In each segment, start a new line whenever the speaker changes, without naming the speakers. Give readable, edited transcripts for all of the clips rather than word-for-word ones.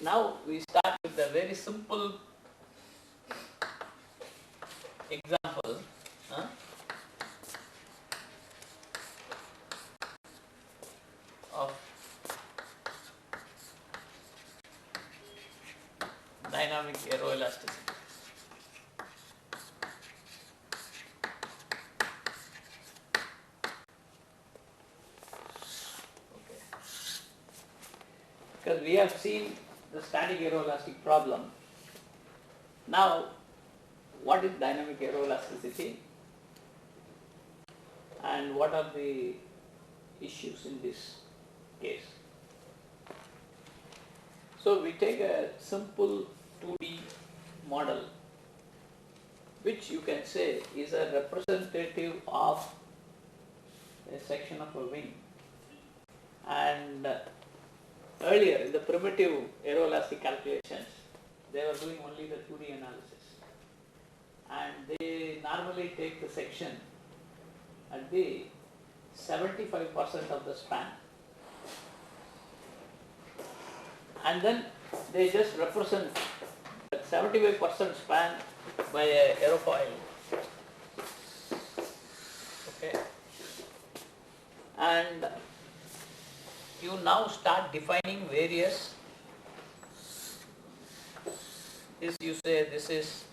Now we start with a very simple example of dynamic aeroelasticity. Okay. Because we have seen the static aeroelastic problem. Now, what is dynamic aeroelasticity and what are the issues in this case? So we take a simple 2D model which you can say is a representative of a section of a wing, and earlier in the primitive aeroelastic calculations they were doing only the 2D analysis, and they normally take the section at the 75% of the span, and then they just represent that 75% span by a aerofoil. Okay, and you now start defining various. This you say this is,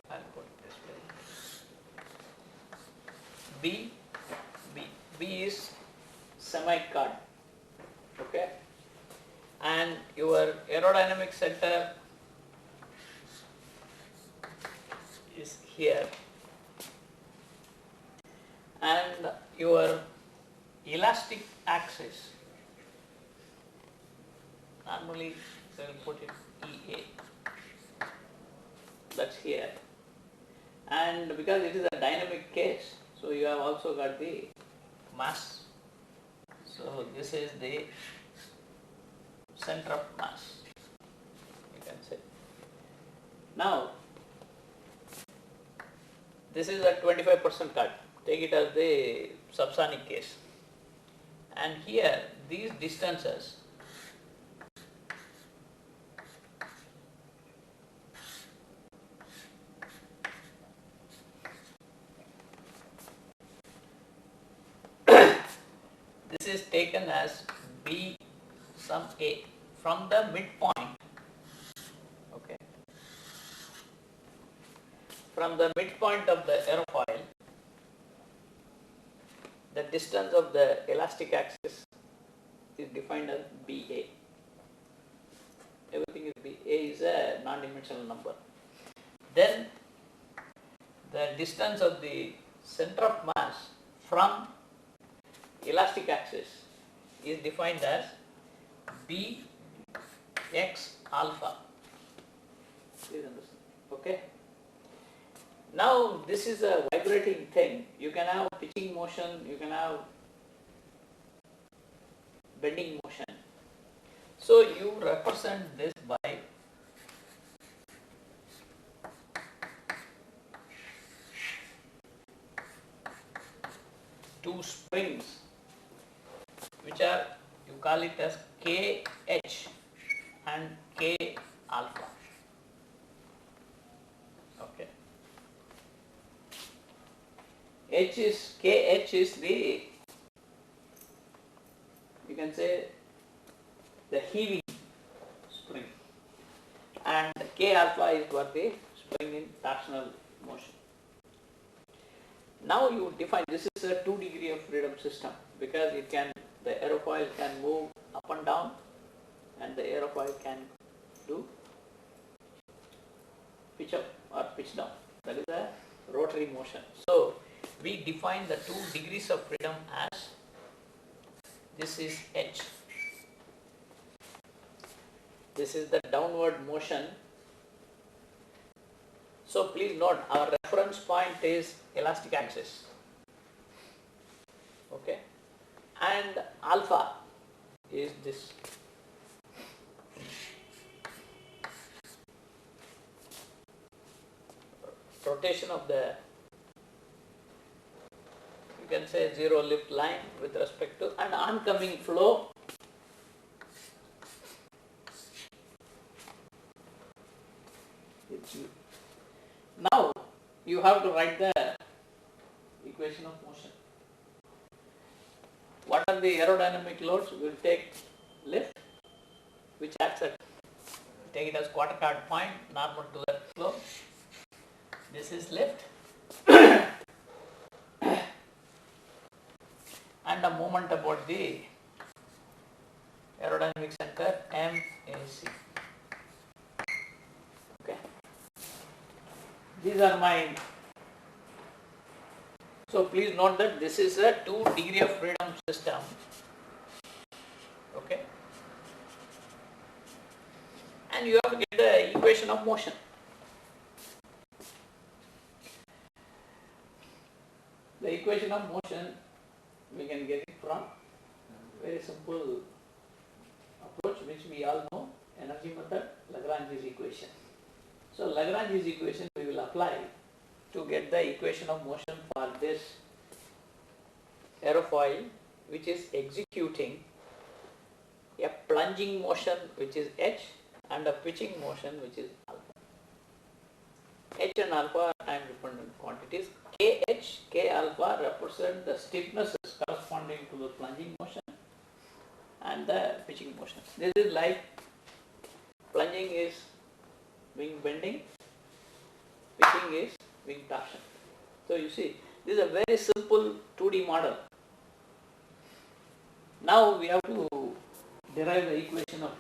I'll put it this way. B is semi-cut. Okay, and your aerodynamic center is here, and your elastic axis, normally we will put it EA, that's here, and because it is a dynamic case, so you have also got the mass. So this is the center of mass, you can say. Now this is a 25% cut, take it as the subsonic case, and here these distances this is taken as B sum A from the midpoint, okay, from the midpoint of the aerofoil, the distance of the elastic axis is defined as BA. Everything is B. A is a non-dimensional number. Then the distance of the center of mass from elastic axis is defined as Bx alpha. Please understand. Okay. Now this is a vibrating thing. You can have pitching motion, you can have bending motion. So you represent this by two springs, which are, you call it as KH and K alpha. Okay. KH is the, you can say, the heaving spring, and K alpha is for the spring in torsional motion. Now you define, this is a 2 degree of freedom system, because it can, the aerofoil can move up and down, and the aerofoil can do pitch up or pitch down. That is a rotary motion. So we define the 2 degrees of freedom as, this is H. This is the downward motion. So please note, our reference point is elastic axis. Okay, and alpha is this. Rotation of the, you can say, zero lift line with respect to an oncoming flow have to write the equation of motion. What are the aerodynamic loads? We will take lift, which acts at, take it as quarter card point, normal to that flow. This is lift. And the moment about the aerodynamic center MAC. Okay. These are my, so please note that this is a 2 degree of freedom system. Okay. And you have to get the equation of motion. The equation of motion we can get it from very simple approach which we all know, energy method, Lagrange's equation. So Lagrange's equation we will apply to get the equation of motion for this aerofoil which is executing a plunging motion which is h and a pitching motion which is alpha. H and alpha are time dependent quantities. Kh, K alpha represent the stiffnesses corresponding to the plunging motion and the pitching motion. This is like plunging is wing bending, pitching is wing torsion. So you see, this is a very simple 2D model. Now we have to derive the equation of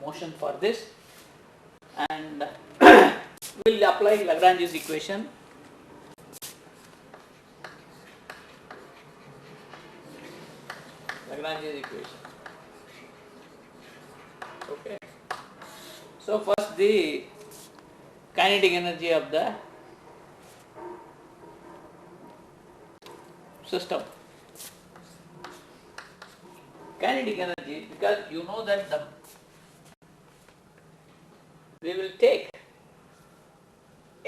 motion for this, and we will apply Lagrange's equation. Lagrange's equation. Okay. So first the kinetic energy of the system. Kinetic energy, because you know that we will take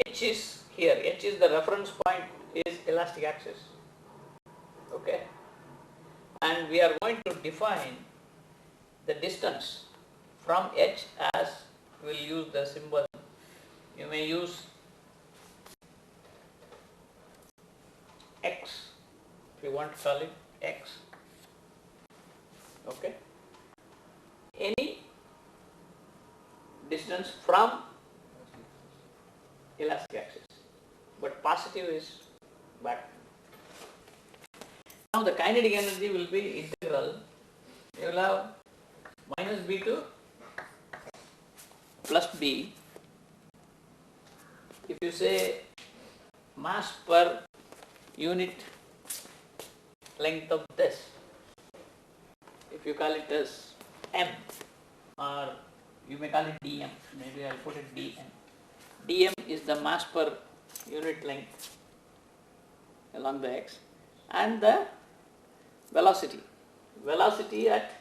H is here, H is the reference point, is elastic axis. Okay. And we are going to define the distance from H as we will use the symbol. You may use X if you want to call it X. Okay. Any distance from elastic axis, but positive is back. Now the kinetic energy will be integral. You will have minus b to plus b. If you say mass per unit length of this, if you call it as m, or you may call it dm, maybe I will put it dm. dm is the mass per unit length along the x, and the velocity at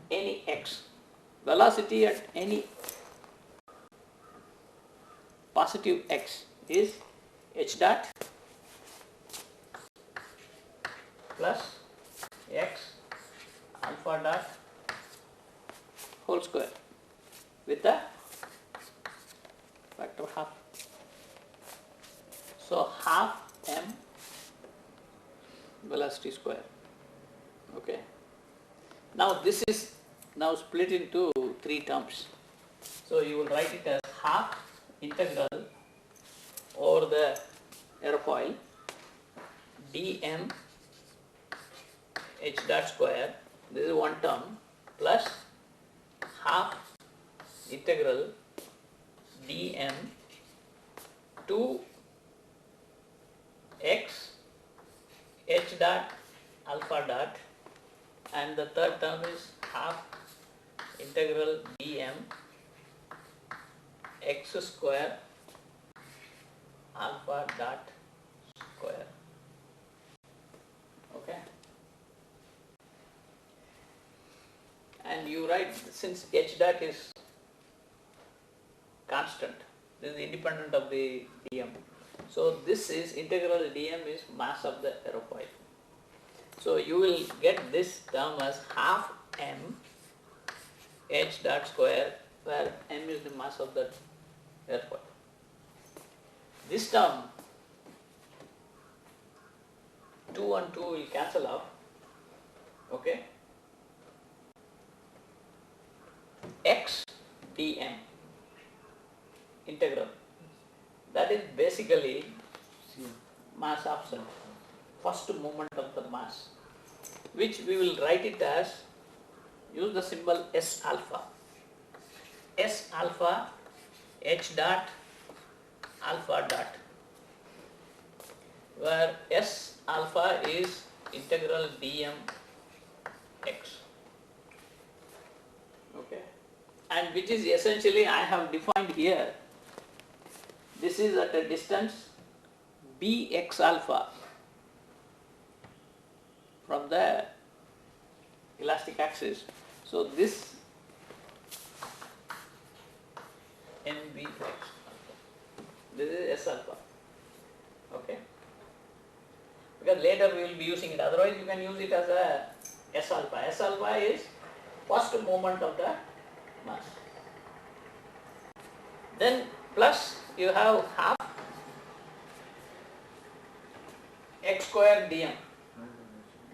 any x, velocity at any positive x is h dot plus x alpha dot whole square with the factor half. So half m velocity square. Okay. Now this is now split into 3 terms. So you will write it as half integral over the aerofoil dm h dot square, this is one term, plus half integral dm to x h dot alpha dot, and the third term is half integral dm x square alpha dot square. Okay. And you write, since h dot is constant, this is independent of the dm. So this is integral dm is mass of the aerofoil. So you will get this term as half m h dot square, where m is the mass of the aerofoil. This term 2 and 2 will cancel off, okay. X dm integral, that is basically mass offset, first moment of the mass, which we will write it as, use the symbol S alpha. S alpha H dot alpha dot, where S alpha is integral dm x, okay, and which is essentially I have defined here. This is at a distance bx alpha from the elastic axis. So this nbx alpha, this is S alpha, okay, because later we will be using it, otherwise you can use it as a S alpha. S alpha is first moment of the mass. Then plus you have half x square dm,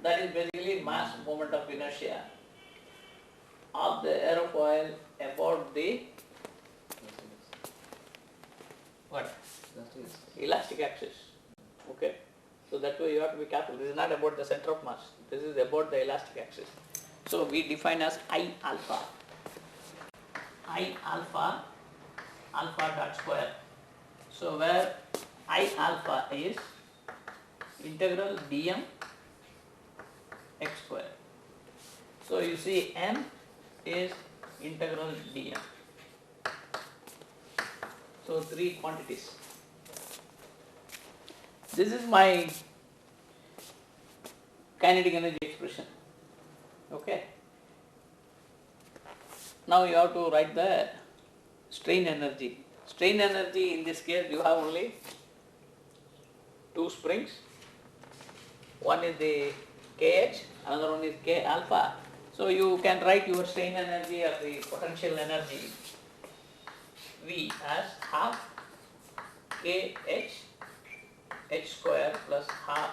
that is basically mass moment of inertia of the aerofoil about the what? Elastic axis, okay. So that way you have to be careful. This is not about the center of mass, this is about the elastic axis. So we define as I alpha alpha dot square. So where I alpha is integral dm x square. So you see m is integral dm. So three quantities. This is my kinetic energy expression, okay. Now you have to write the strain energy. Strain energy, in this case you have only two springs. One is the kh, another one is k alpha. So you can write your strain energy or the potential energy V as half kh h square plus half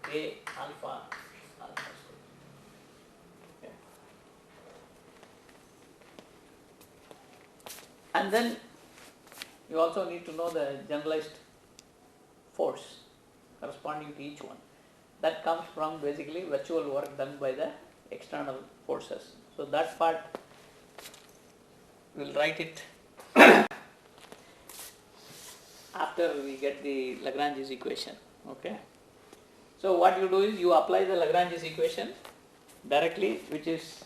k alpha alpha square. Okay. And then you also need to know the generalized force corresponding to each one. That comes from basically virtual work done by the external forces. So that part we will write it after we get the Lagrange's equation, okay. So what you do is you apply the Lagrange's equation directly, which is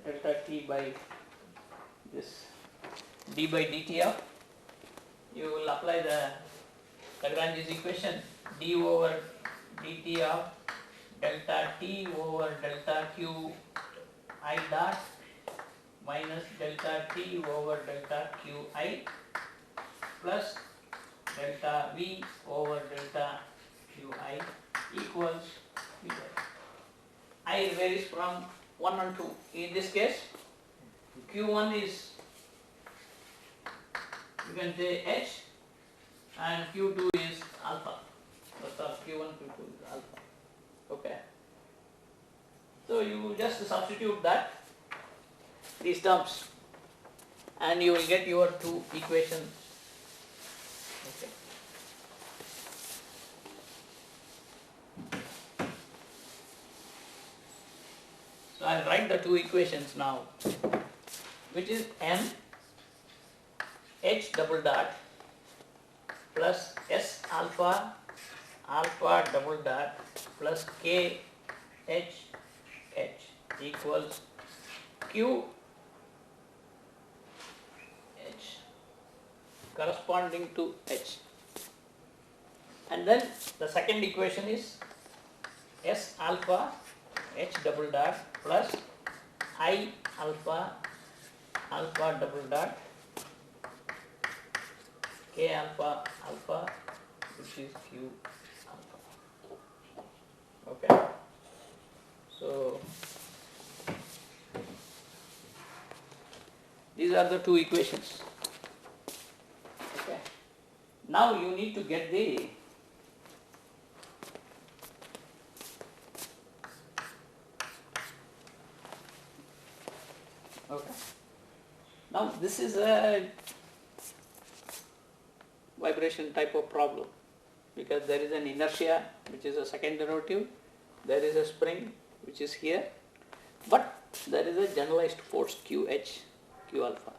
delta t by this d by dt of, you will apply the Lagrange's equation d over dt of delta t over delta q I dot minus delta t over delta q I plus delta v over delta qi equals v. I varies from 1 and 2. In this case, q1 is, you can say h, and q2 is alpha. So q1, q2 is alpha. Okay. So you just substitute that, these terms, and you will get your two equations. Okay. So I will write the two equations now, which is m h double dot plus s alpha alpha double dot plus k h h equals q h corresponding to h. And then the second equation is s alpha h double dot plus I alpha alpha double dot k alpha alpha, which is q alpha. Okay. So these are the two equations. Okay. Now you need to get the Okay. Now this is a vibration type of problem because there is an inertia which is a second derivative, there is a spring which is here, but there is a generalized force QH, Q alpha.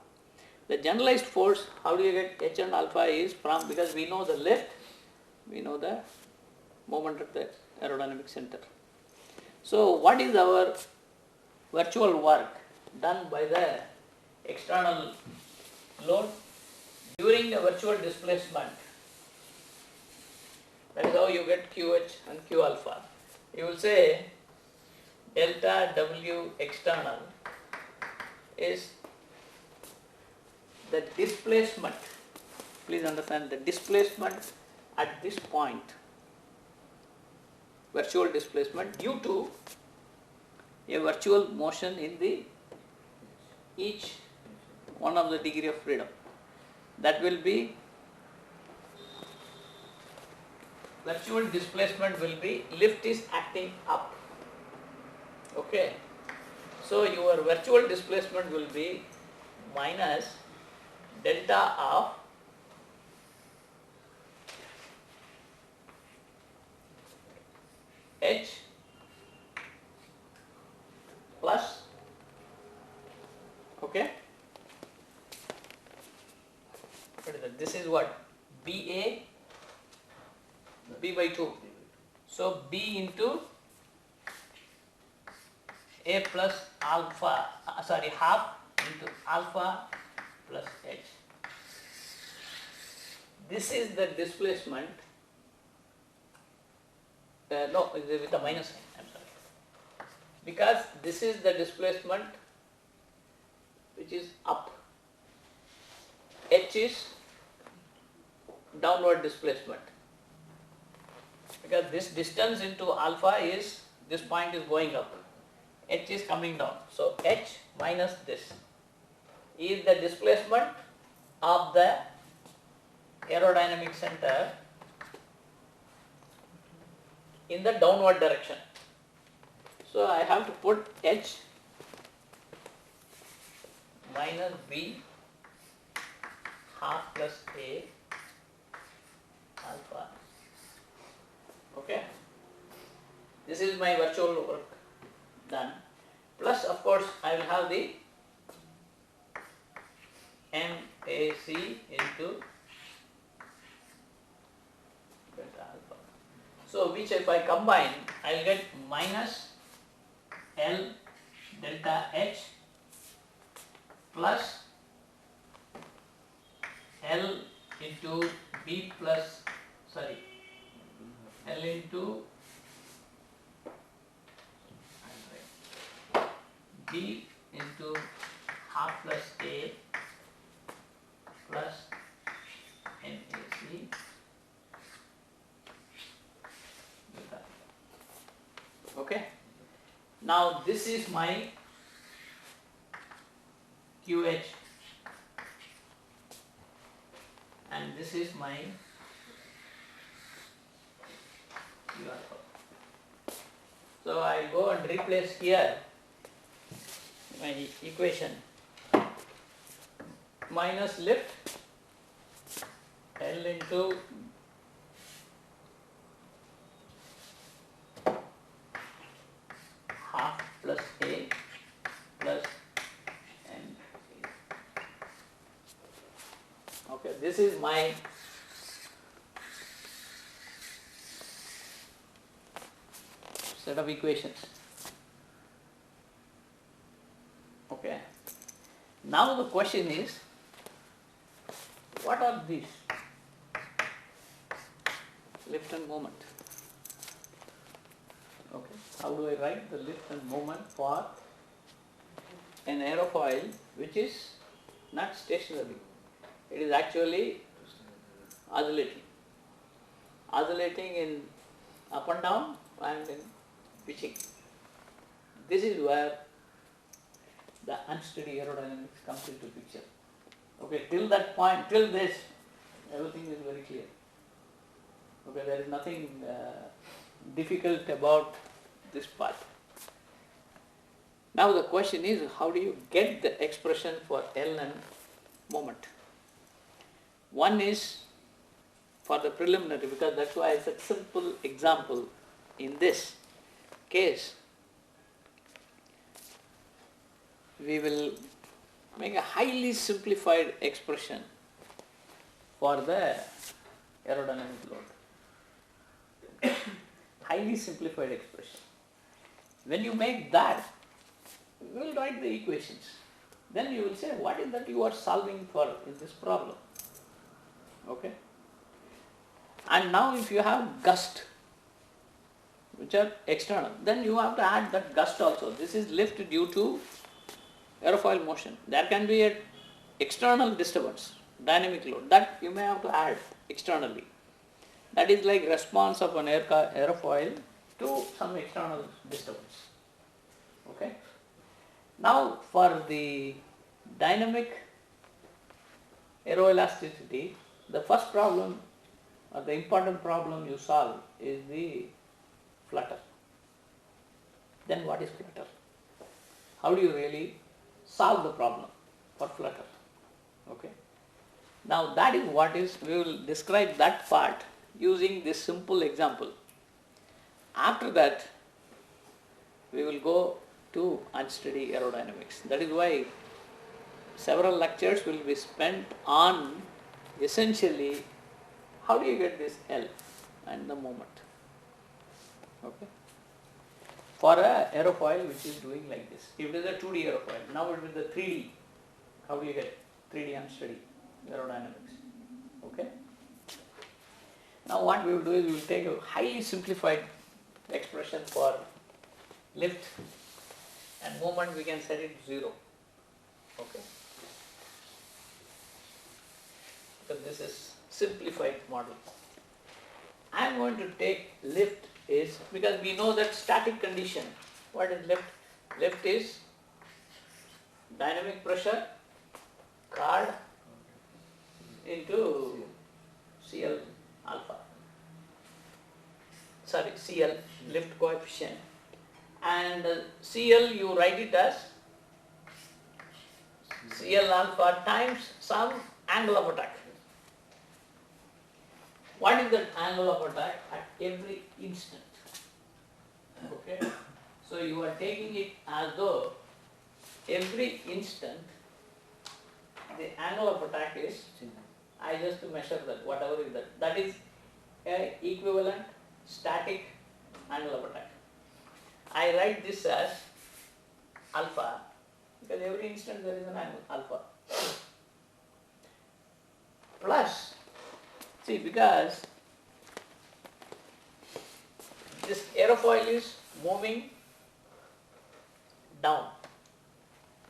The generalized force, how do you get H and alpha is from, because we know the lift, we know the moment at the aerodynamic center. So what is our virtual work done by the external load during the virtual displacement? That is how you get QH and Q alpha. You will say delta W external is the displacement, please understand the displacement at this point, virtual displacement due to a virtual motion in the each one of the degree of freedom. That will be, virtual displacement will be, lift is acting up. Okay. So your virtual displacement will be minus delta of H plus, okay, what is that? This is what? BA, B by 2. So B into A plus alpha, half into alpha plus H. This is the displacement, no, with a minus sign, I am sorry, because this is the displacement which is up, H is downward displacement, because this distance into alpha is, this point is going up, H is coming down. So H minus this is the displacement of the aerodynamic center in the downward direction. So I have to put H minus B half plus A alpha. Okay. This is my virtual work done. Plus, of course, I will have the MAC into delta alpha. So which if I combine, I will get minus L delta H plus L into B plus, L into B into half plus A plus MAC. Okay. Now this is my QH and this is my Q alpha. So I go and replace here my equation, minus lift L into half plus A plus M. Okay, this is my set of equations. Okay. Now the question is, what are these? Lift and moment. Okay. How do I write the lift and moment for an aerofoil which is not stationary? It is actually oscillating in up and down and in pitching. This is where the unsteady aerodynamics comes into picture. Okay, till that point, till this, everything is very clear. Okay, there is nothing difficult about this part. Now Now the question is, how do you get the expression for L and moment? One is for the preliminary, because that's why it's a simple example. In this case, we will make a highly simplified expression for the aerodynamic load. Highly simplified expression. When you make that, we will write the equations. Then you will say, what is that you are solving for in this problem? Okay? And now if you have gust, which are external, then you have to add that gust also. This is lift due to aerofoil motion. There can be an external disturbance, dynamic load, that you may have to add externally. That is like response of an aerofoil to some external disturbance. Okay. Now for the dynamic aeroelasticity, the first problem or the important problem you solve is the flutter. Then what is flutter? How do you really solve the problem for flutter? Okay. Now that is what is, we will describe that part using this simple example. After that, we will go to unsteady aerodynamics. That is why several lectures will be spent on essentially how do you get this L and the moment. Okay. For a aerofoil which is doing like this, if it is a 2D aerofoil, now it is the 3D, how do you get 3D unsteady aerodynamics? Okay. Now what we will do is we will take a highly simplified expression for lift and moment, we can set it to 0. Okay. Because this is simplified model. I am going to take lift is, because we know that static condition. What is lift? Lift is dynamic pressure card into CL alpha. Sorry, CL, lift coefficient. And CL you write it as CL alpha times some angle of attack. What is that angle of attack at every instant? Okay. So you are taking it as though every instant the angle of attack is, I just measure that, whatever is that. That is a equivalent static angle of attack. I write this as alpha because every instant there is an angle alpha. Plus, see, because this aerofoil is moving down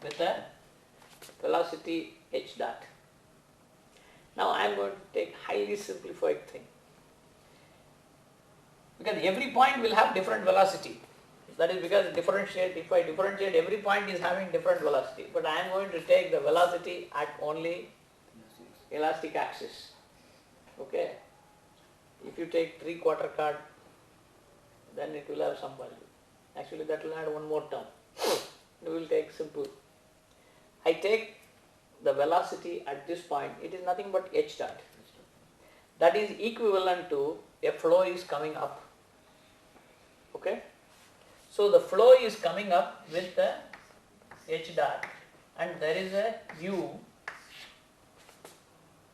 with a velocity h dot. Now I am going to take highly simplified thing, because every point will have different velocity. That is because if I differentiate, every point is having different velocity, but I am going to take the velocity at only elastic axis. Okay. If you take 3/4 card, then it will have some value. Actually that will add one more term. We will take simple. I take the velocity at this point, it is nothing but h dot. That is equivalent to a flow is coming up. Okay. So the flow is coming up with the h dot and there is a u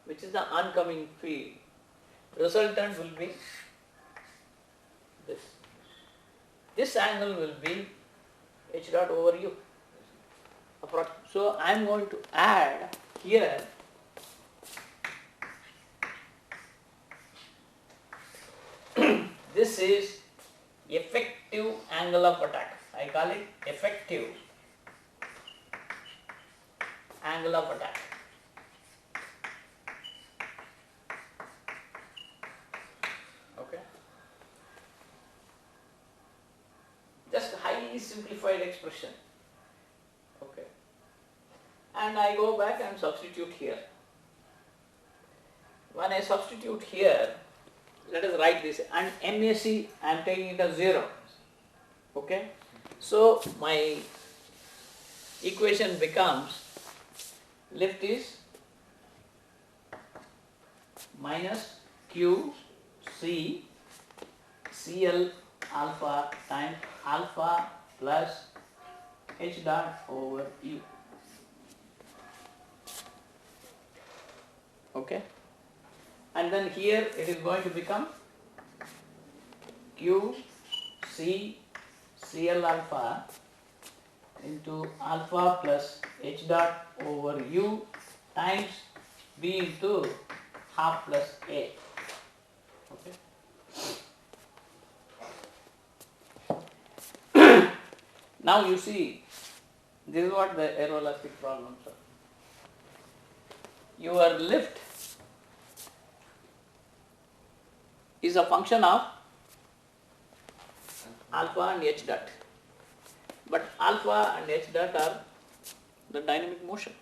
which is the oncoming field. Resultant will be this. This angle will be h dot over u. So I am going to add here this is effective angle of attack. I call it effective angle of attack. Okay. Just highly simplified expression. Okay. And I go back and substitute here. When I substitute here, let us write this, and MAC I am taking it as 0. Okay. So my equation becomes lift is minus q c cl alpha times alpha plus h dot over u. Okay, and then here it is going to become q c cl alpha into alpha plus h dot over u times b into half plus a. Okay. Now you see, this is what the aeroelastic problems are. Your lift is a function of alpha and h dot, but alpha and h dot are the dynamic motion.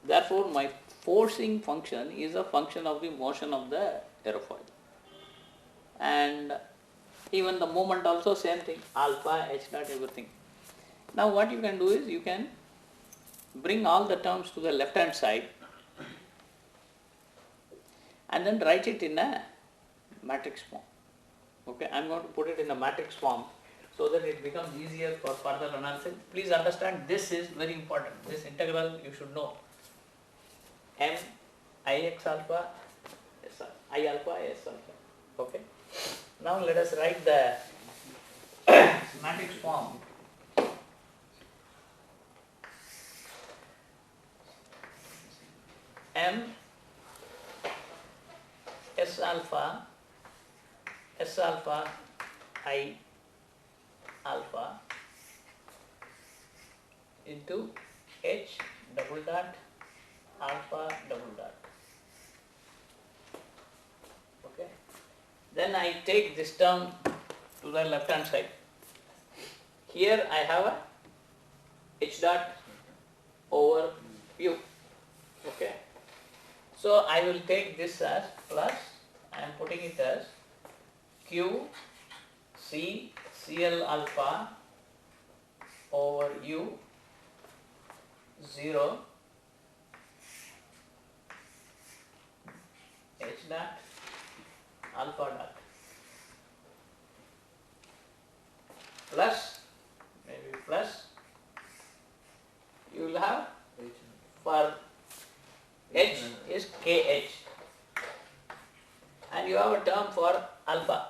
Therefore, my forcing function is a function of the motion of the aerofoil, and even the moment also same thing, alpha, h dot, everything. Now what you can do is you can bring all the terms to the left hand side and then write it in a matrix form. Okay, I am going to put it in a matrix form so that it becomes easier for further analysis. Please understand, this is very important. This integral you should know. M I x alpha s I alpha s alpha. Okay. Now let us write the matrix form. M s alpha I alpha into h double dot alpha double dot. Okay. Then I take this term to the left hand side. Here I have a h dot over u. Okay. So I will take this as plus, I am putting it as q c cl alpha over u 0 h dot alpha dot plus, maybe plus, you will have for h is kh and you have a term for alpha.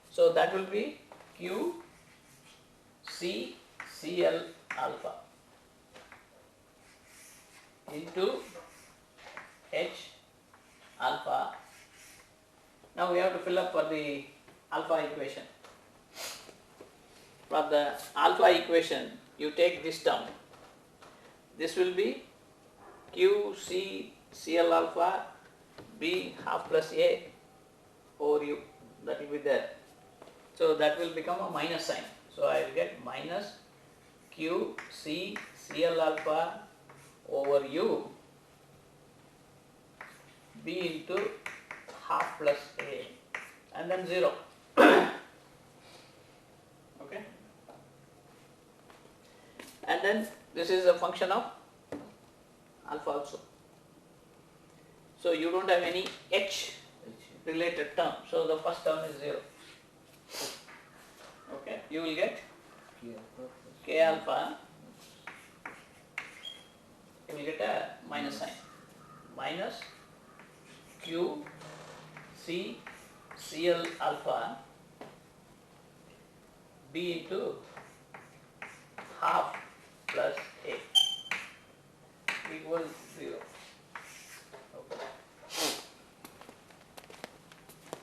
So that will be q c cl alpha into h alpha. Now we have to fill up for the alpha equation. For the alpha equation, you take this term. This will be q c cl alpha b half plus a over u, that will be there. So that will become a minus sign. So I will get minus q c cl alpha over u b into half plus a and then 0. Okay. And then this is a function of alpha also. So you don't have any h related term. So the first term is 0. Okay. You will get k alpha. You will get a minus sign. Minus q c cl alpha b into half plus a equals 0. Okay.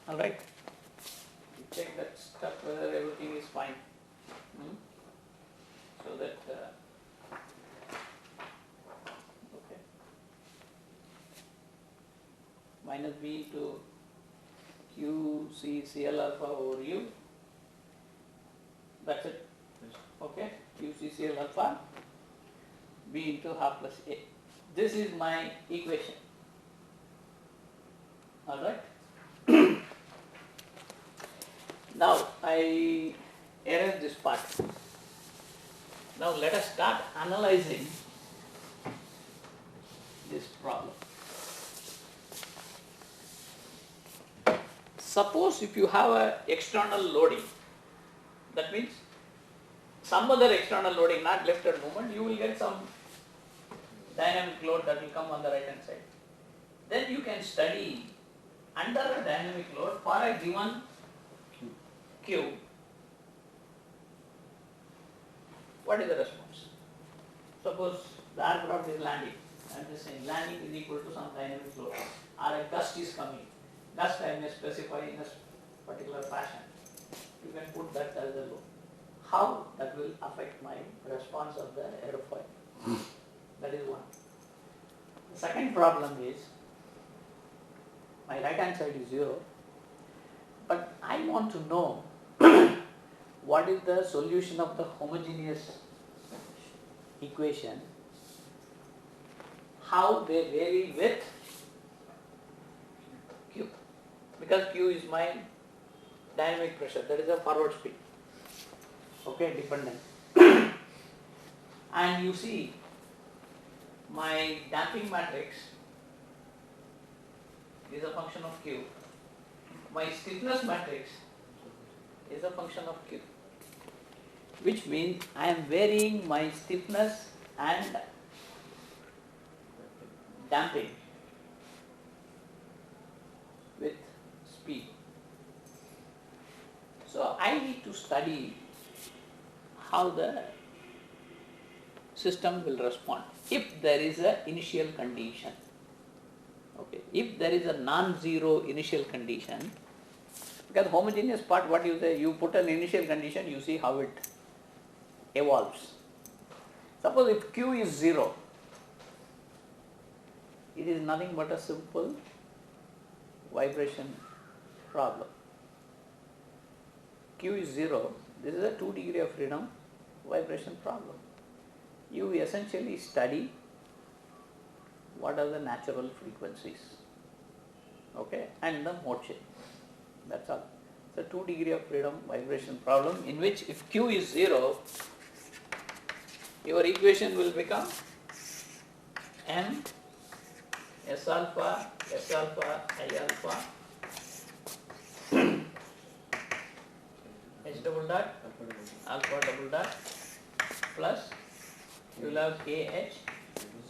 All right. You check that stuff whether everything is fine. So that okay. Minus b to q c cl alpha over u. That's it. Okay. Q c cl alpha b into half plus a. This is my equation. All right. Now I erase this part. Now let us start analyzing this problem. Suppose if you have an external loading, that means some other external loading, not lifted movement, you will get some dynamic load that will come on the right hand side. Then you can study under a dynamic load for a given Q, what is the response? Suppose the aircraft is landing, I am just saying landing is equal to some dynamic load, or a gust is coming. Gust I may specify in a particular fashion. You can put that as a load. How that will affect my response of the aerofoil? That is one. The second problem is, my right hand side is 0, but I want to know what is the solution of the homogeneous equation, how they vary with Q, because Q is my dynamic pressure, that is a forward speed, okay, dependent. And you see my damping matrix is a function of Q, my stiffness matrix is a function of Q, which means I am varying my stiffness and damping with speed. So I need to study how the system will respond if there is an initial condition. Okay, if there is a non-zero initial condition, because homogeneous part, what you say, you put an initial condition, you see how it evolves. Suppose if Q is 0, it is nothing but a simple vibration problem. Q is 0, this is a 2 degree of freedom vibration problem. You essentially study what are the natural frequencies, okay, and the mode change. That's all. It's a 2 degree of freedom vibration problem in which if Q is 0, your equation will become M S alpha, I alpha, H double dot, alpha double dot, plus you will have KH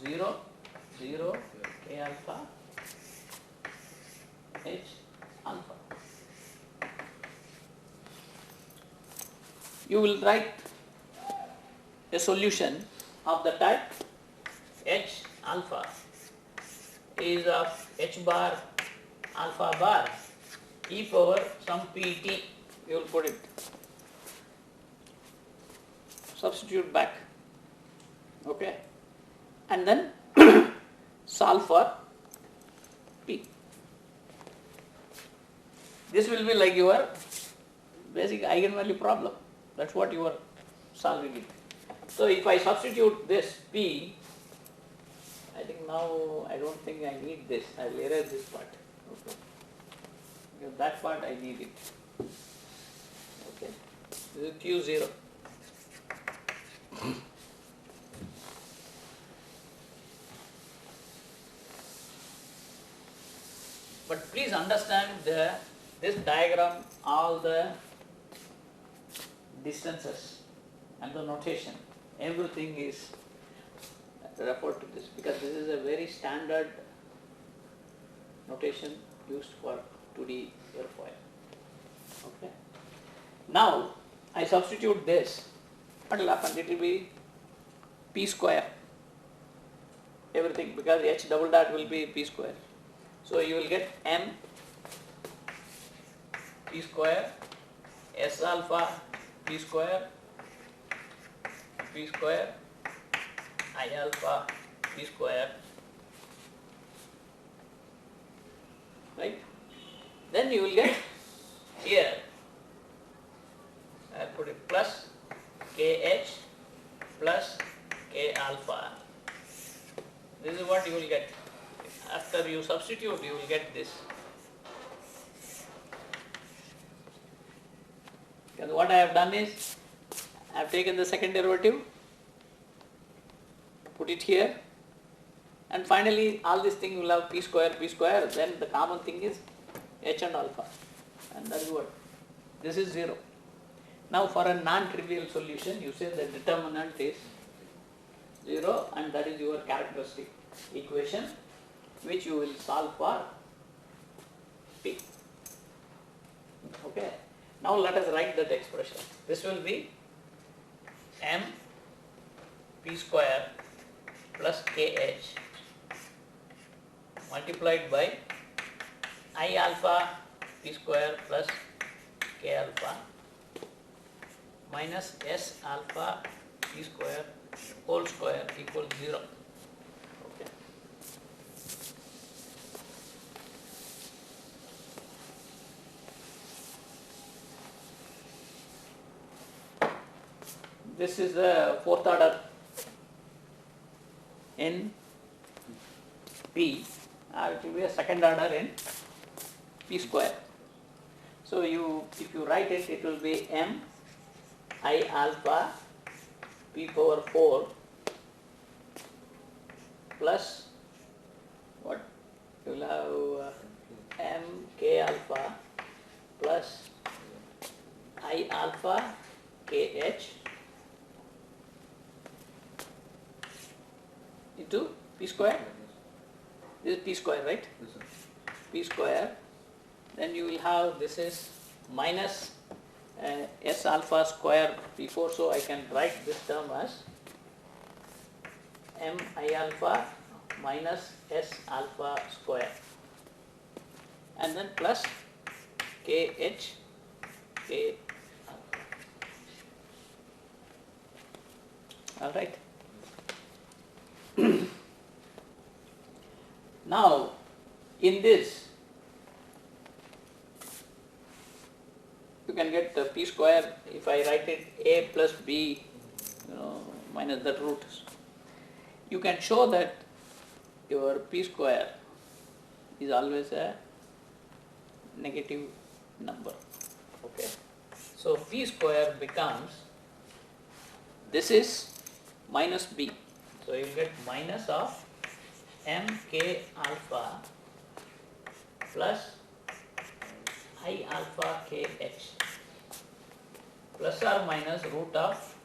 0, 0, K alpha, H alpha. You will write a solution of the type H alpha is of H bar alpha bar e power some pt, you will put it, substitute back, okay, and then solve for P. This will be like your basic eigenvalue problem. That's what you are solving it. So if I substitute this P, I think now I don't think I need this. I will erase this part. Okay. Because that part I need it. Okay. This is Q0. But please understand this diagram, all the distances and the notation, everything is referred to this because this is a very standard notation used for 2D airfoil. Okay. Now I substitute this, what will happen? It will be P square, everything, because H double dot will be P square. So you will get M P square, S alpha P square, I alpha P square, right? Then you will get here, I put it plus KH plus K alpha. This is what you will get. After you substitute, you will get this. Because what I have done is, I have taken the second derivative put it here, and finally all this thing will have p square, then the common thing is h and alpha, and that is what, this is 0. Now for a non-trivial solution, you say the determinant is 0, and that is your characteristic equation which you will solve for p. Okay. Now let us write that expression. This will be m p square plus kh multiplied by I alpha p square plus k alpha minus s alpha p square whole square equals 0. Okay. This is the fourth order in P, or it will be a second order in P square. So if you write it, it will be m I alpha p power 4 plus what? You will have m k alpha plus I alpha kh into p square. This is p square, right?
Yes, sir.
P square. Then you will have, this is minus s alpha square p4, so I can write this term as m I alpha minus s alpha square, and then plus k h k alpha. All right. Now in this you can get the p square. If I write it a plus b, minus the root, you can show that your p square is always a negative number. Okay, so p square becomes, this is minus b, so you get minus of mk alpha plus I alpha kh plus or minus root of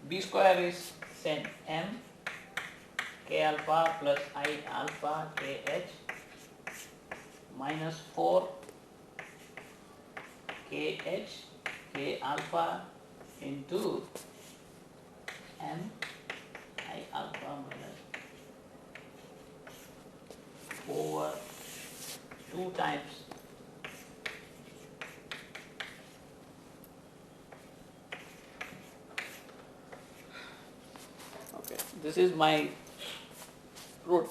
b square is same, m k alpha plus I alpha kh minus 4 kh k alpha into m I alpha minus over 2 times this is my root,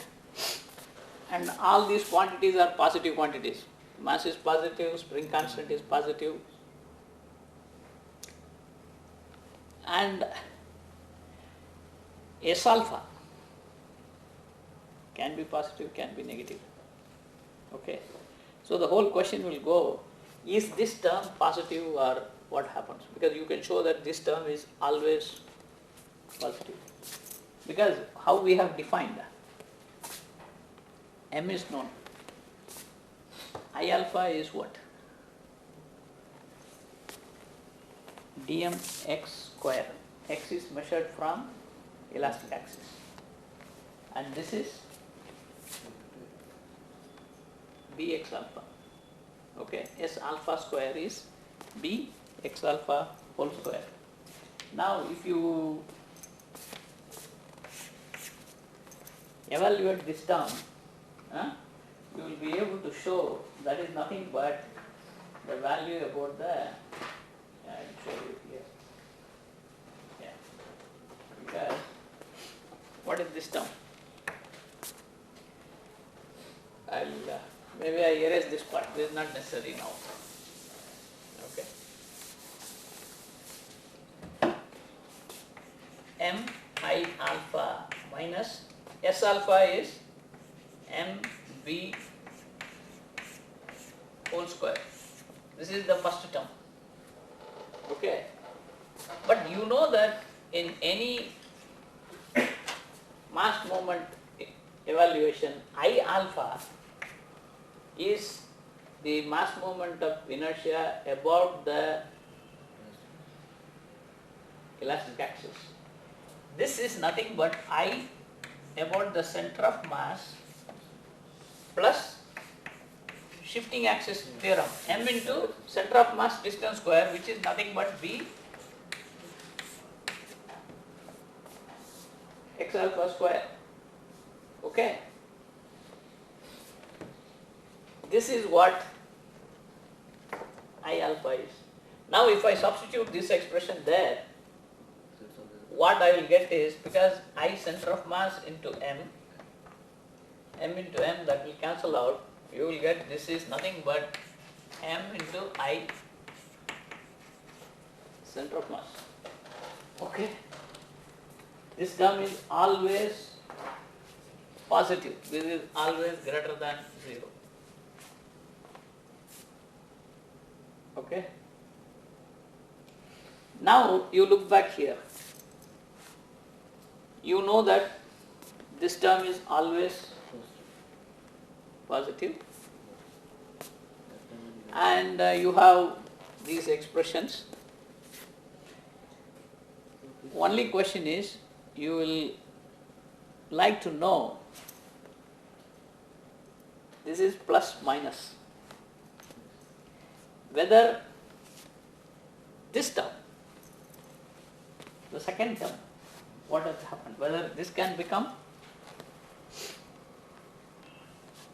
and all these quantities are positive quantities. Mass is positive, spring constant is positive, and S alpha can be positive, can be negative. Okay, so the whole question will go, is this term positive or what happens? Because you can show that this term is always positive. Because how we have defined m is known, I alpha is what? dmx square. X is measured from elastic axis, and this is bx alpha. Okay, s alpha square is bx alpha whole square. Now if you evaluate this term, you will be able to show that is nothing but the value about the, I will show you here. Yeah. Because what is this term? Maybe I erase this part. This is not necessary now. Okay. M I alpha minus S alpha is MB whole square. This is the first term. Okay. But you know that in any mass moment evaluation, I alpha is the mass moment of inertia about the elastic axis. This is nothing but I about the center of mass plus shifting axis theorem, m into center of mass distance square, which is nothing but b x alpha square. Okay. This is what I alpha is. Now if I substitute this expression there, what I will get is, because I center of mass into m into m, that will cancel out, you will get this is nothing but m into I center of mass. Okay. This term is always positive. This is always greater than 0. Okay. Now you look back here. You know that this term is always positive, and you have these expressions. Only question is, you will like to know, this is plus minus, whether this term, the second term, what has happened, whether this can become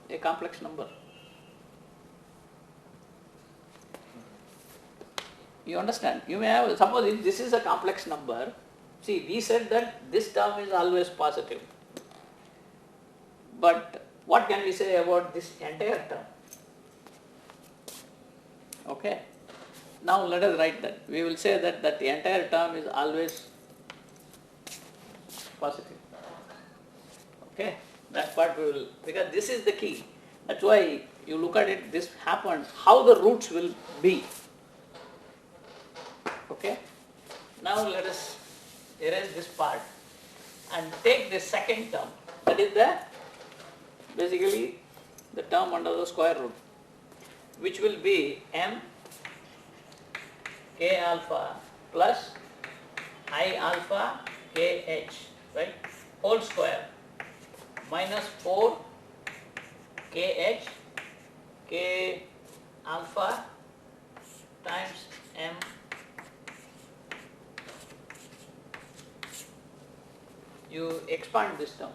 a complex number. You understand? You may have, suppose if this is a complex number, see, we said that this term is always positive. But what can we say about this entire term? Okay. Now let us write that. We will say that the entire term is always positive. Okay. That part we will, because this is the key. That's why you look at it, this happened, how the roots will be. Okay. Now let us erase this part and take the second term, that is basically the term under the square root, which will be m k alpha plus I alpha k h, right, whole square minus 4 k h k alpha times m you expand this term.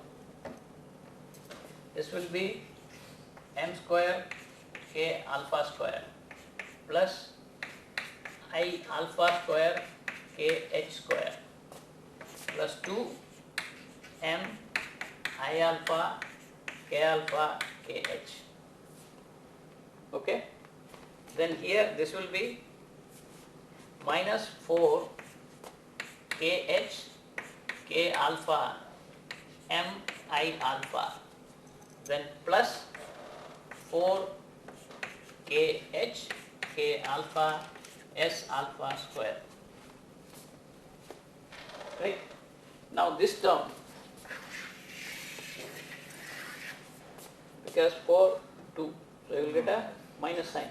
This will be m square k alpha square plus I alpha square k h square plus 2 m I alpha k h. Okay. Then here this will be minus 4 k h k alpha m I alpha, then plus 4 k h k alpha s alpha square. Right. Now this term, because 4, 2, so you will get a minus sign.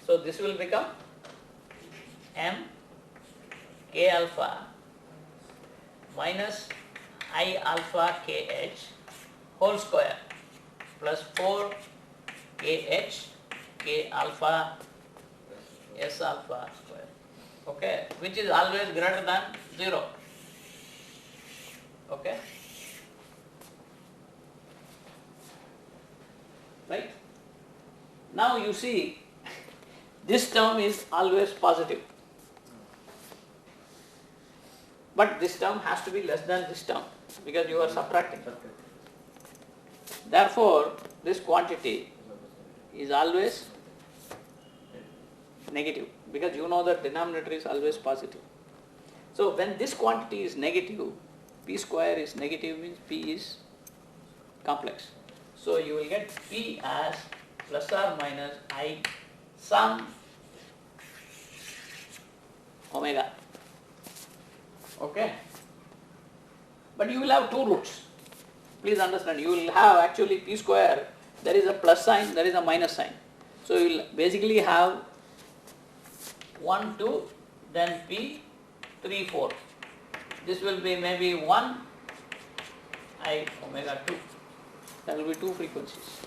So this will become m k alpha minus I alpha k h whole square plus 4 k h k alpha s alpha square. Okay, which is always greater than 0. Okay. Right. Now you see, this term is always positive, but this term has to be less than this term because you are subtracting. Therefore, this quantity is always negative because you know that denominator is always positive. So when this quantity is negative, p square is negative, means p is complex. So you will get p as plus or minus I some omega. Okay. But you will have two roots. please understand, you will have actually P square, there is a plus sign, there is a minus sign. So you will basically have 1, 2, then P, 3, 4. This will be maybe 1 I omega 2. That will be 2 frequencies.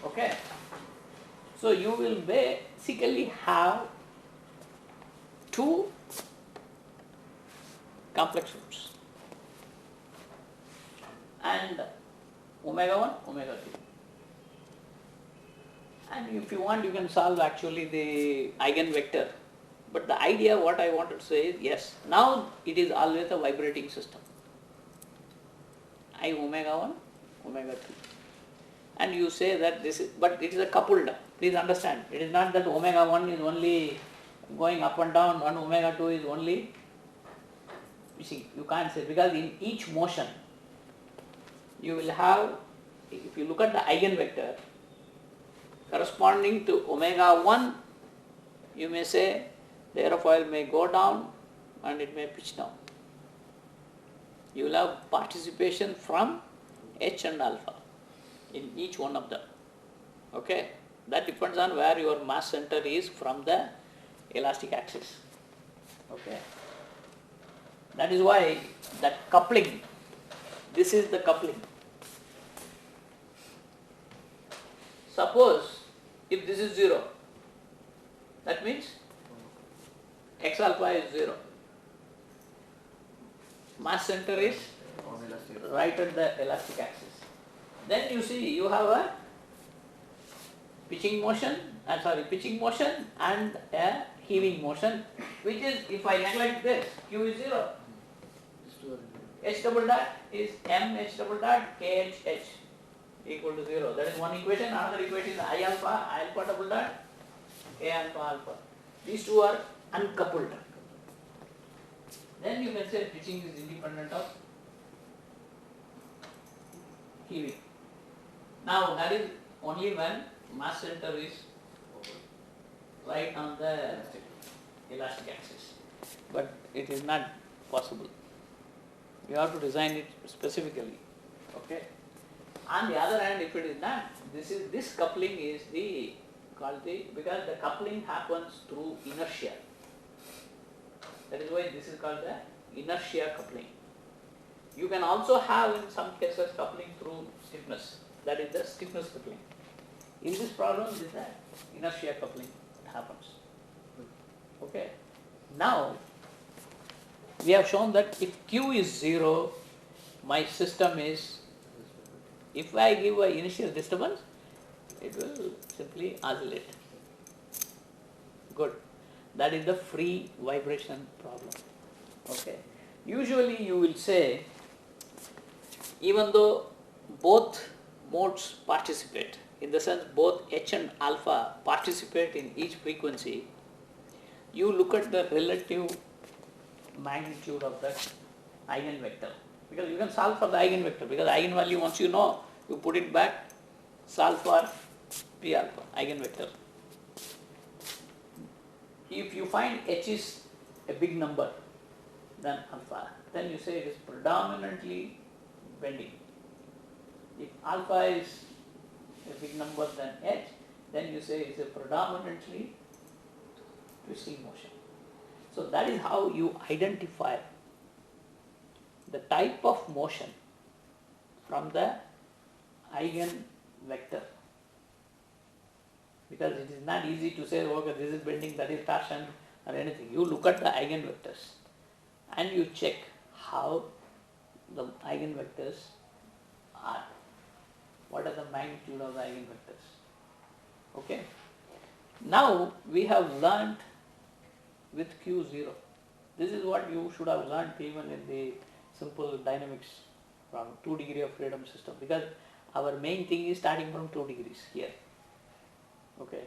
Okay. So you will basically have 2 complex roots and omega 1, omega 2. And if you want, you can solve actually the eigenvector. But the idea, what I wanted to say is, yes, now it is always a vibrating system. I omega 1, omega 2. And you say that this is, but it is a coupled, please understand, it is not that omega 1 is only going up and down, and omega 2 is only, you see, you can't say, because in each motion, you will have, if you look at the eigenvector, corresponding to omega 1, you may say the aerofoil may go down and it may pitch down. You will have participation from H and alpha in each one of them. Okay, that depends on where your mass center is from the elastic axis. Okay, that is why that coupling, this is the coupling. Suppose if this is 0, that means x alpha is 0. Mass center is right at the elastic axis. Then you see you have a pitching motion and a heaving motion, which is, if I neglect this, q is 0. H double dot is m h double dot k h h equal to 0. That is one equation. Another equation is I alpha double dot, A alpha alpha. These two are uncoupled. Then you can say pitching is independent of heaving. Now that is only when mass center is right on the elastic axis. But it is not possible. You have to design it specifically. Okay. On the other hand, if it is not, this coupling is because the coupling happens through inertia. That is why this is called the inertia coupling. You can also have in some cases coupling through stiffness. That is the stiffness coupling. In this problem, this is the inertia coupling happens. Okay. Now we have shown that if Q is 0, my system is, if I give an initial disturbance, it will simply oscillate. Good. That is the free vibration problem. Okay. Usually you will say, even though both modes participate, in the sense both H and alpha participate in each frequency, you look at the relative magnitude of that eigenvector. Because you can solve for the eigenvector, because eigenvalue, once you know, you put it back, solve for P alpha, eigenvector. If you find H is a big number than alpha, then you say it is predominantly bending. If alpha is a big number than H, then you say it is a predominantly twisting motion. So that is how you identify the type of motion from the eigenvector. Because it is not easy to say, okay, this is bending, that is torsion or anything. You look at the eigenvectors and you check how the eigenvectors are. What are the magnitude of the eigenvectors? Okay. Now we have learnt with Q0. This is what you should have learnt even in the simple dynamics from 2 degree of freedom system, because our main thing is starting from 2 degrees here. Okay.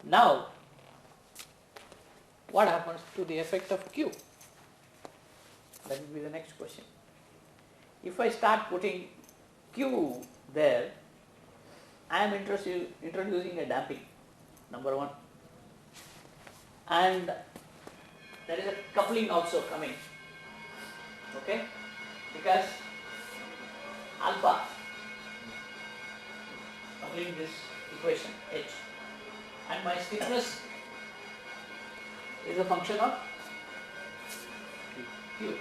Now, what happens to the effect of Q? That will be the next question. If I start putting Q there, I am introducing a damping, number one. And there is a coupling also coming. Okay? Because alpha, applying this equation h, and my stiffness is a function of q,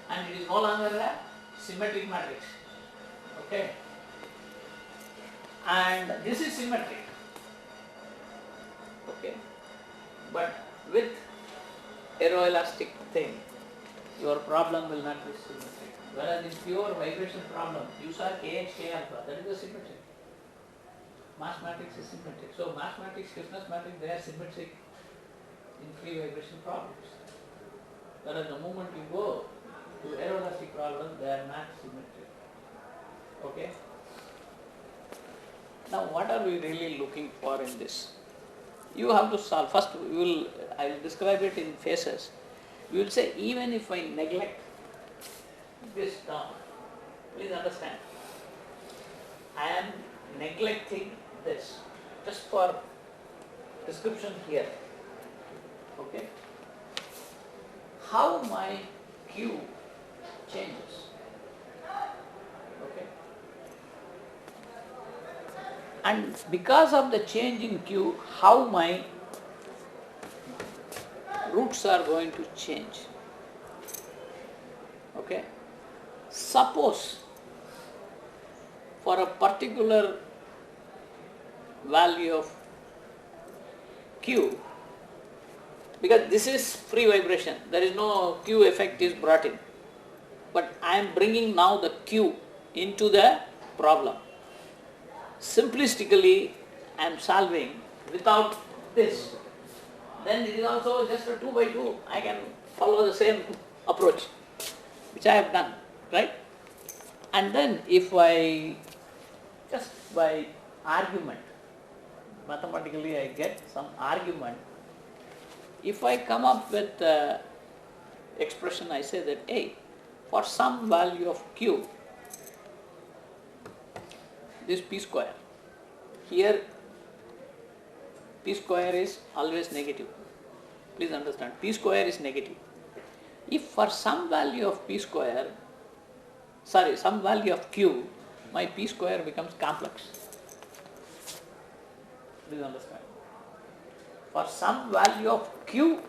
and it is no longer a symmetric matrix. Okay, and this is symmetric. Okay, but with aeroelastic thing, your problem will not be symmetric. Whereas in pure vibration problem, you saw kh, k alpha, that is a symmetric. Mass matrix is symmetric. So mass matrix, stiffness matrix, they are symmetric in free vibration problems. Whereas the moment you go to aeroelastic problems, they are not symmetric. Okay. Now, what are we really looking for in this? You have to solve. First, I will describe it in phases. You will say, even if I neglect this term, please understand, I am neglecting this just for description here. Okay? How my Q changes. Okay? And because of the change in Q, how my roots are going to change. Okay? Suppose for a particular value of Q, because this is free vibration, there is no Q effect is brought in, but I am bringing now the Q into the problem. Simplistically, I am solving without this. Then it is also just a 2 by 2. I can follow the same approach, which I have done, right? And then if I, just by argument, mathematically I get some argument, if I come up with the expression, I say that, hey, for some value of Q, this p square, here p square is always negative. Please understand, p square is negative. If for some value of p square, some value of Q, my p square becomes complex. Please understand. For some value of Q,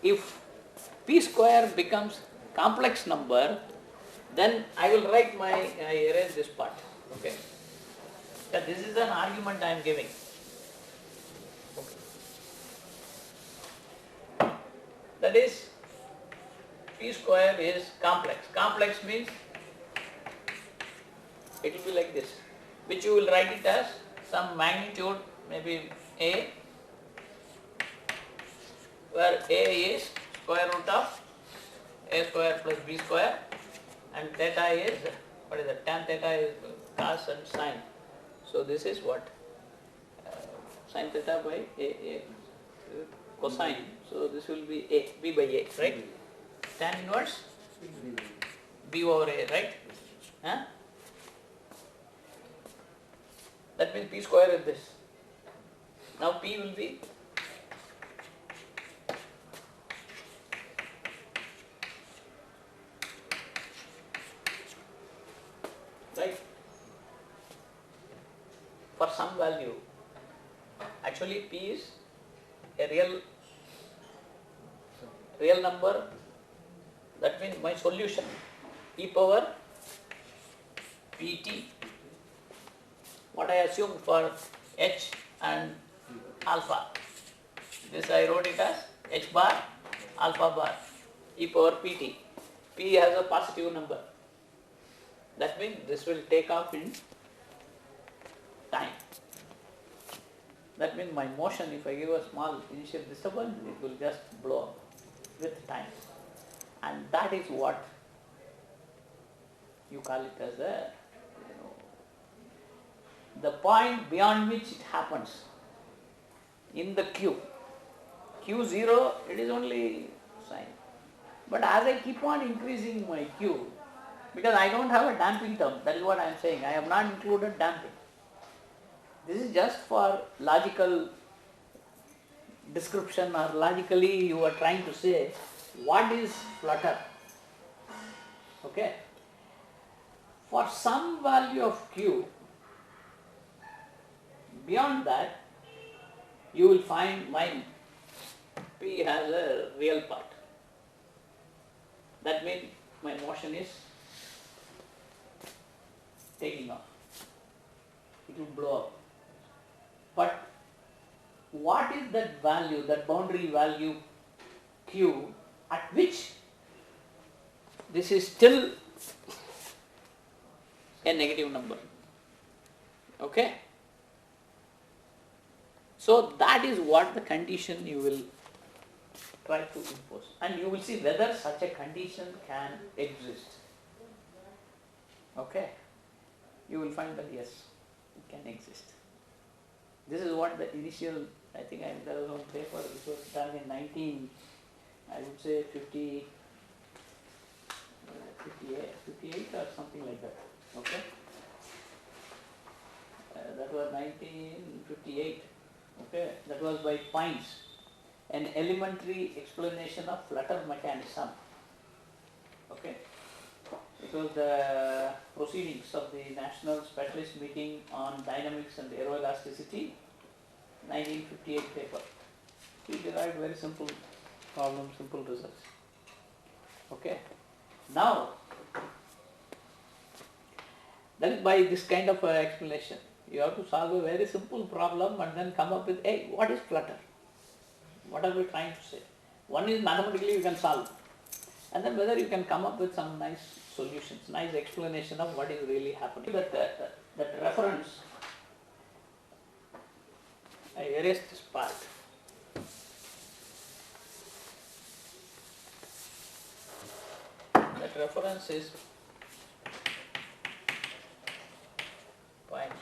if p square becomes complex number, then I will write I erase this part. Okay. So this is an argument I am giving. Okay. That is, p square is complex. Complex means it will be like this, which you will write it as some magnitude, maybe a, where a is square root of a square plus b square, and theta is, what is that, tan theta is cos and sine. So this is what? Sine theta by a cosine. So this will be a, b by a, right? Tan inverse b over a, right? Huh? That means p square is this. Now p will be right, for some value. Actually p is a real number. That means my solution e power pt, what I assumed for h and alpha. This I wrote it as h bar alpha bar e power pt. P has a positive number. That means this will take off in time. That means my motion, if I give a small initial disturbance, it will just blow up with time. And that is what you call it as the point beyond which it happens in the Q. Q0, it is only sine. But as I keep on increasing my Q, because I don't have a damping term, that is what I am saying. I have not included damping. This is just for logical description, or logically you are trying to say what is flutter. Okay. For some value of q, beyond that, you will find my p has a real part. That means my motion is taking off. It will blow up. But what is that value, that boundary value q, at which this is still a negative number? Okay? So that is what the condition you will try to impose, and you will see whether such a condition can exist. Okay? You will find that yes, it can exist. This is what the initial, I think there was one paper which was done in 19, I would say 58 or something like that. Okay? That was 1958. Okay? That was by Pines. An elementary explanation of flutter mechanism. Okay? It was the proceedings of the National Specialist Meeting on Dynamics and Aeroelasticity, 1958 paper. He derived very simple problem, simple results. Okay? Now, that is by this kind of explanation. You have to solve a very simple problem and then come up with, hey, what is flutter? What are we trying to say? One is mathematically you can solve, and then whether you can come up with some nice solutions, nice explanation of what is really happening. That reference, I erased this part. That reference is points.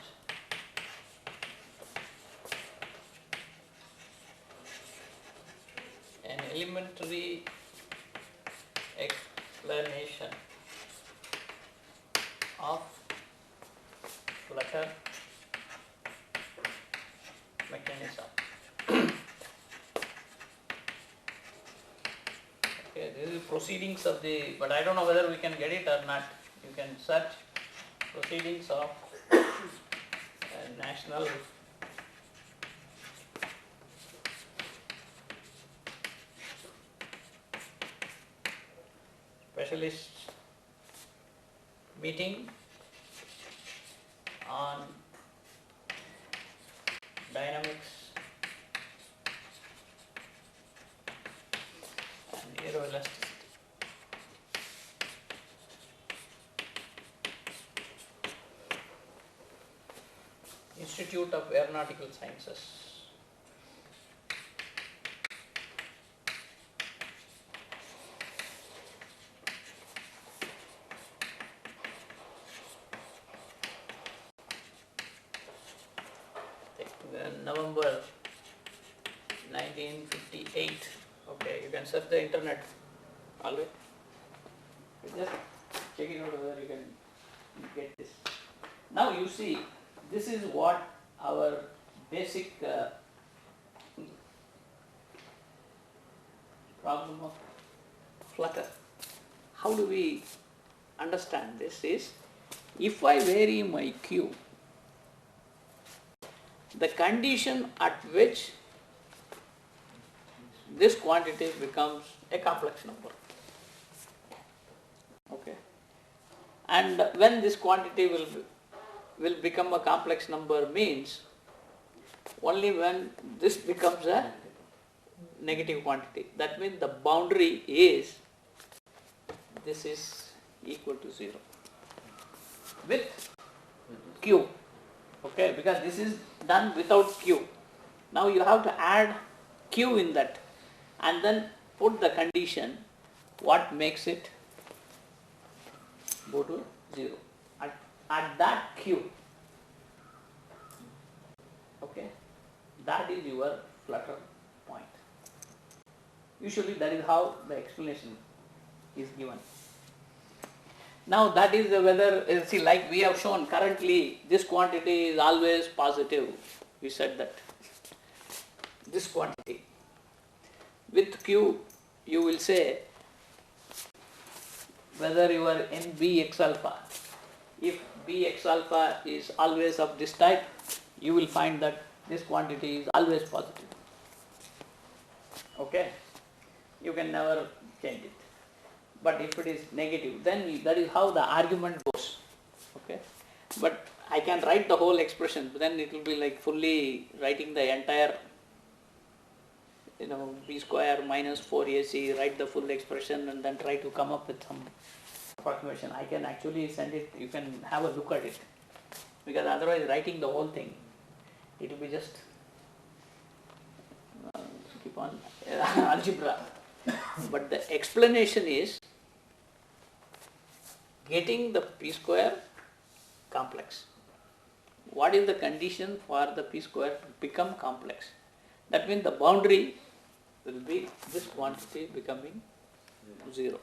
An elementary explanation of flutter mechanism. Okay, this is proceedings of the, but I don't know whether we can get it or not. You can search proceedings of National Specialist Meeting on Dynamics and Aeroelasticity. Institute of Aeronautical Sciences. November 1958. Okay, you can search the internet always. Just check it out whether you can get this. Now you see, this is what our basic problem of flutter. How do we understand this is, if I vary my q, the condition at which this quantity becomes a complex number. Okay. And when this quantity will become a complex number means only when this becomes a negative quantity. That means the boundary is, this is equal to 0 with q. Okay, because this is done without q. Now you have to add q in that and then put the condition what makes it go to 0. At that q, okay, that is your flutter point. Usually that is how the explanation is given. Now that is whether, see, like we have shown currently this quantity is always positive. We said that this quantity with q, you will say whether your nbx alpha if Bx alpha is always of this type, you will find that this quantity is always positive. Okay, you can never change it. But if it is negative, then that is how the argument goes. Okay, but I can write the whole expression, but then it will be like fully writing the entire, b square minus 4ac, write the full expression and then try to come up with some approximation. I can actually send it, you can have a look at it, because otherwise writing the whole thing, it will be just keep on algebra. But the explanation is getting the p square complex. What is the condition for the p square to become complex? That means the boundary will be this quantity becoming 0.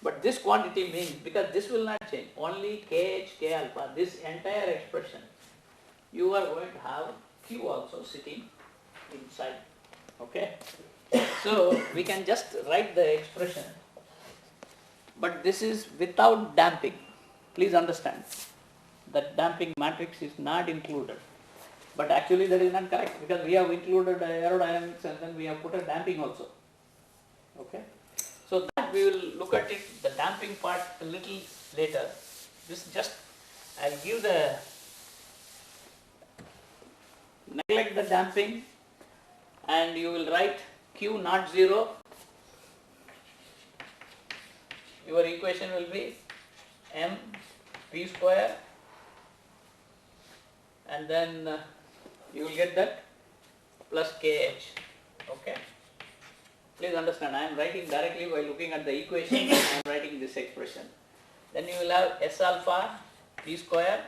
But this quantity means, because this will not change, only kh, k alpha, this entire expression, you are going to have q also sitting inside. Okay? So we can just write the expression, but this is without damping. Please understand that damping matrix is not included. But actually that is not correct, because we have included aerodynamics and then we have put a damping also. Okay? So that we will look at it, the damping part a little later. This just, I'll give the, neglect the damping and you will write q not 0. Your equation will be m p square, and then you will get that plus kh. Okay? Please understand, I am writing directly by looking at the equation, I am writing this expression. Then you will have s alpha p square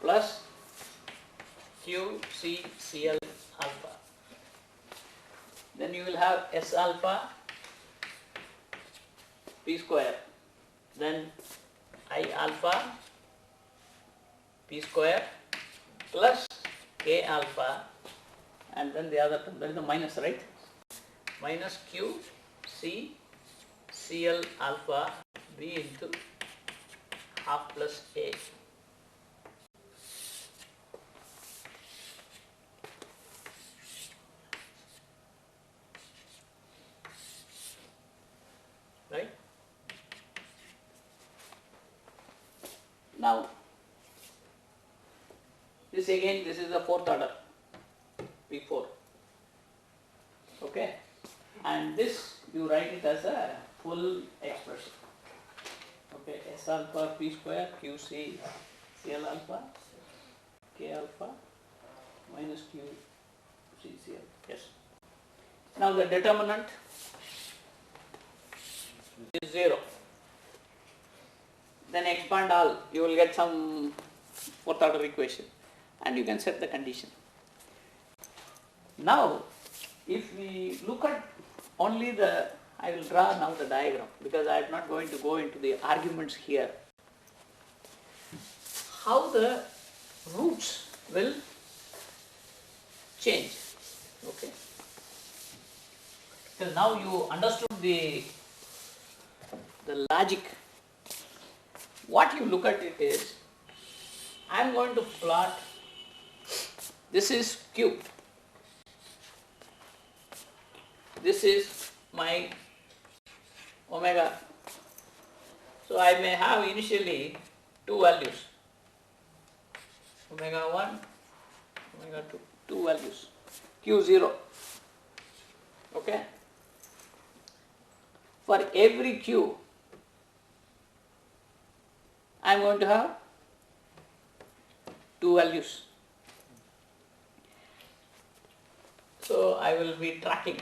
plus q c cl alpha. Then you will have s alpha p square, then I alpha p square plus k alpha, and then the other term, that is the minus, right? Minus q c cl alpha b into half plus a. Right? Now, this again, this is the fourth order, P4. Okay? And this, you write it as a full expression. Okay, S alpha P square Q C Cl alpha K alpha minus Q C Cl. Yes. Now the determinant is 0. Then expand all, you will get some fourth order equation and you can set the condition. Now, if we look at only the, I will draw now the diagram because I am not going to go into the arguments here. How the roots will change. Okay. Because now you understood the logic. What you look at it is, I am going to plot, this is Q. This is my omega. So I may have initially two values, omega 1, omega 2, two values, Q0. Okay. For every Q, I am going to have two values. So I will be tracking.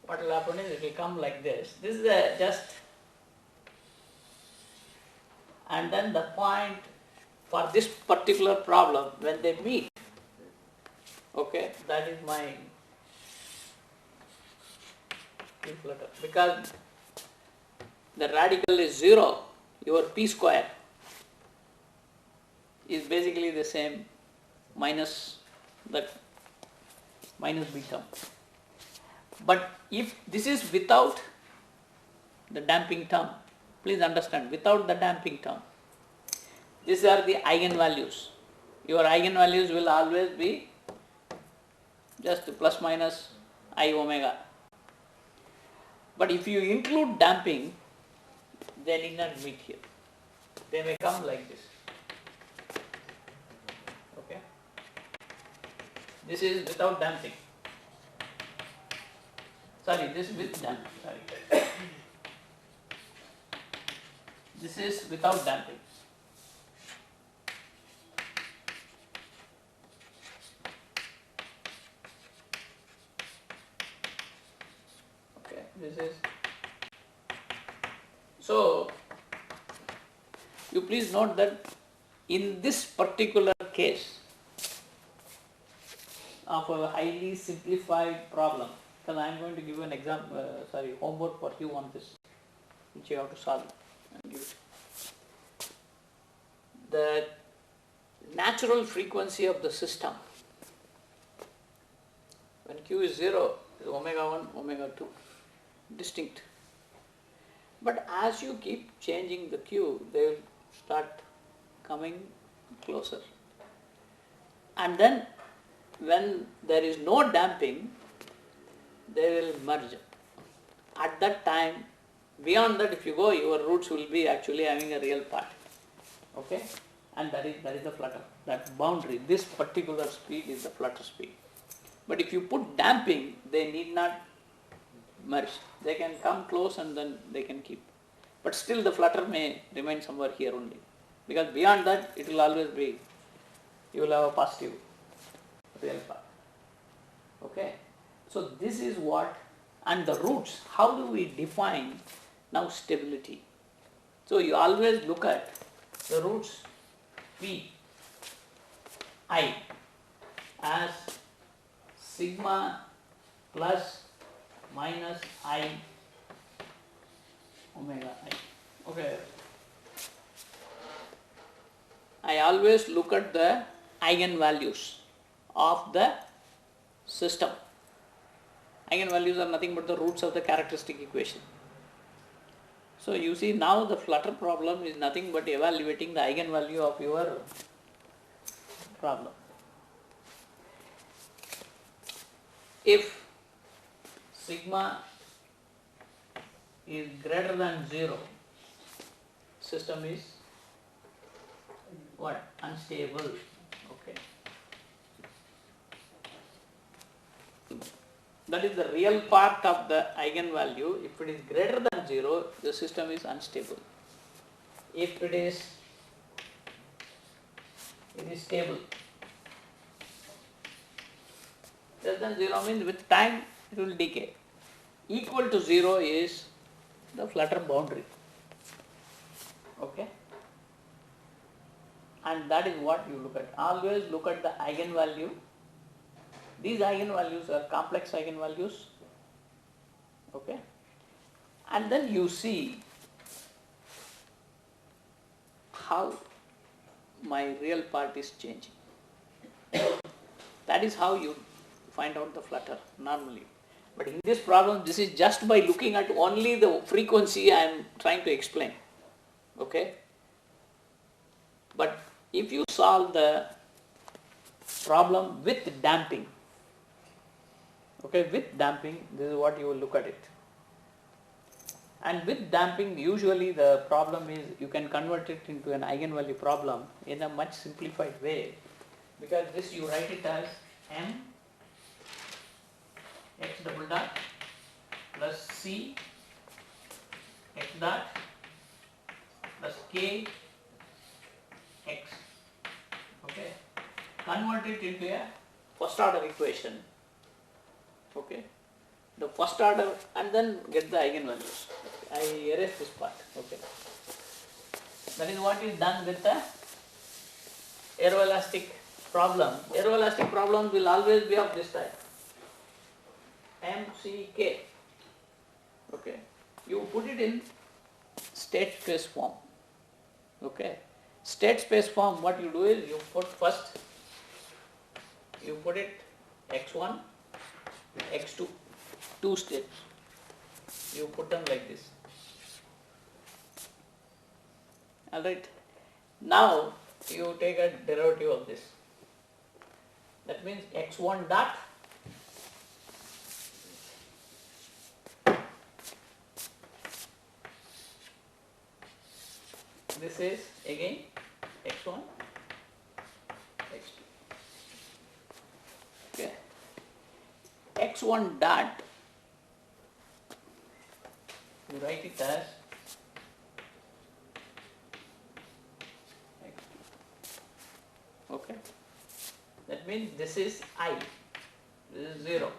What will happen is it will come like this. This is just, and then the point for this particular problem when they meet. Okay, that is my inflator. Because the radical is 0, your p square is basically the same minus the minus b term. But if this is without the damping term, Please understand, without the damping term. These are the eigenvalues. Your eigenvalues will always be just plus minus I omega. But if you include damping, they need not meet here. They may come like this. Okay. This is without damping. Sorry, this is with damping. Sorry. This is without damping. Okay, this is. So, you please note that in this particular case of a highly simplified problem, because I am going to give you an example, homework for you on this, which you have to solve and give it. The natural frequency of the system, when Q is 0, is omega 1, omega 2, distinct. But as you keep changing the Q, they will start coming closer. And then when there is no damping, they will merge. At that time, beyond that if you go, your roots will be actually having a real part. Okay? And that is the flutter. That boundary, this particular speed is the flutter speed. But if you put damping, they need not merge. They can come close and then they can keep. But still the flutter may remain somewhere here only. Because beyond that, it will always be, you will have a positive real part. Okay? So this is what, and the roots, how do we define now stability? So you always look at the roots P, I as sigma plus minus I omega I. Okay. I always look at the eigenvalues of the system. Eigenvalues are nothing but the roots of the characteristic equation. So you see, now the flutter problem is nothing but evaluating the eigenvalue of your problem. If sigma is greater than 0, system is what? Unstable. Okay. That is the real part of the eigenvalue. If it is greater than 0, the system is unstable. If it is stable. Less than 0 means with time it will decay. Equal to 0 is the flutter boundary. Okay? And that is what you look at. Always look at the eigenvalue. These eigenvalues are complex eigenvalues. Okay? And then you see how my real part is changing. That is how you find out the flutter normally. But in this problem, this is just by looking at only the frequency I am trying to explain. Okay? But if you solve the problem with damping, okay, with damping, this is what you will look at it. And with damping, usually the problem is you can convert it into an eigenvalue problem in a much simplified way, because this you write it as m x double dot plus c x dot plus k x. Okay, convert it into a first order equation. Okay, the first order, and then get the eigenvalues. I erase this part. Okay, that is what is done with the aeroelastic problem. Aeroelastic problems will always be of this type. MCK. Okay, you put it in state space form. Okay, state space form, what you do is you put first, you put it x1, x2, two states. You put them like this. Alright. Now you take a derivative of this. That means x1 dot this is again x1 x2. Okay. x1 dot, you write it as x2. Okay. That means this is I, this is 0.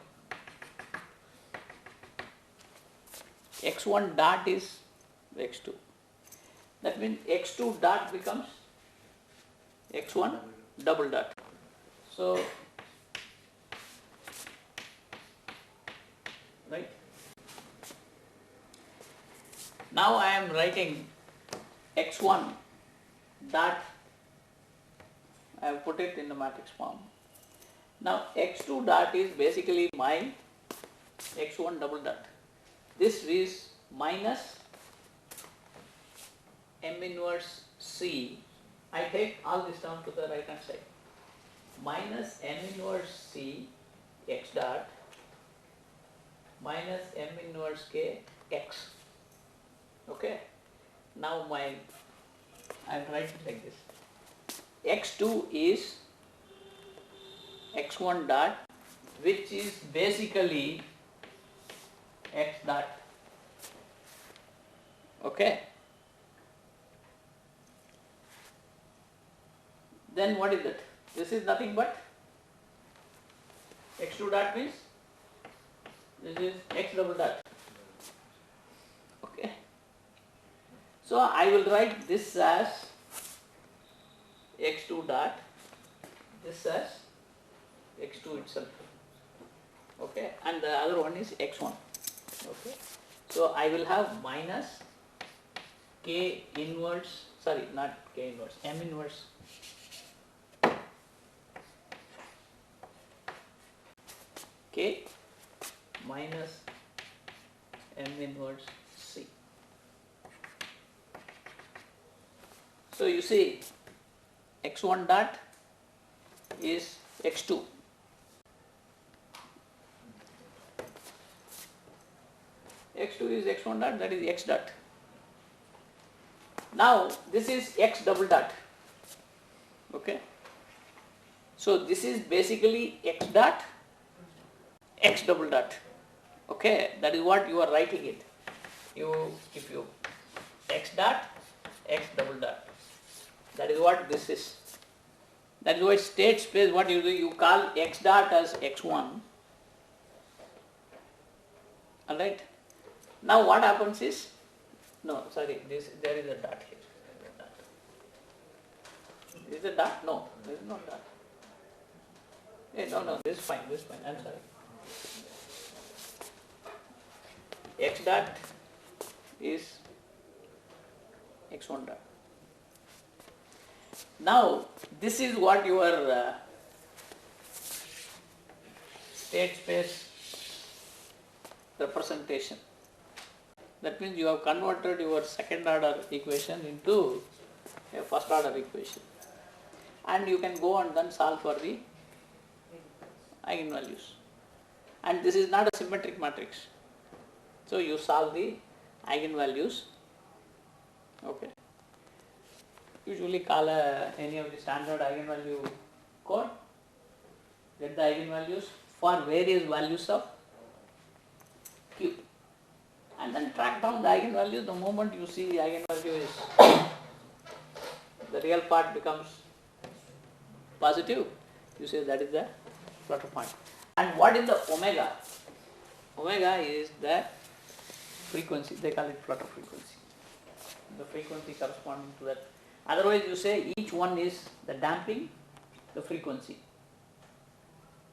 x1 dot is x2. That means x2 dot becomes x1 double dot. So, right. Now I am writing x1 dot, I have put it in the matrix form. Now x2 dot is basically my x1 double dot. This is minus m inverse c. I take all this down to the right hand side. Minus m inverse c x dot minus m inverse k x. Okay. Now I will write it like this. x2 is x1 dot, which is basically x dot. Okay. Then what is it? This is nothing but x2 dot means this is x double dot. Okay. So I will write this as x2 dot, this as x2 itself. Okay. And the other one is x1. Okay. So I will have minus k inverse, sorry, not k inverse, m inverse k minus m inverse c. So you see x1 dot is x2. x2 is x1 dot, that is x dot. Now this is x double dot. Okay. So this is basically x dot, x double dot. Okay, that is what you are writing it. If you x dot, x double dot. That is what this is. That is why state space, what you do, you call x dot as x1. Alright. Now what happens is, no, sorry, there is a dot here. Is a dot? No, there is no dot. Hey, no, this is fine, I'm sorry. X dot is x1 dot. Now, this is what your state space representation. That means you have converted your second order equation into a first order equation. And you can go and then solve for the eigenvalues. And this is not a symmetric matrix. So you solve the eigenvalues. Okay. Usually call any of the standard eigenvalue code, get the eigenvalues for various values of Q, and then track down the eigenvalues. The moment you see the eigenvalue is, the real part becomes positive, you say that is the flutter point. And what is the omega? Omega is the frequency, they call it flutter frequency. The frequency corresponding to that. Otherwise you say each one is the damping, the frequency.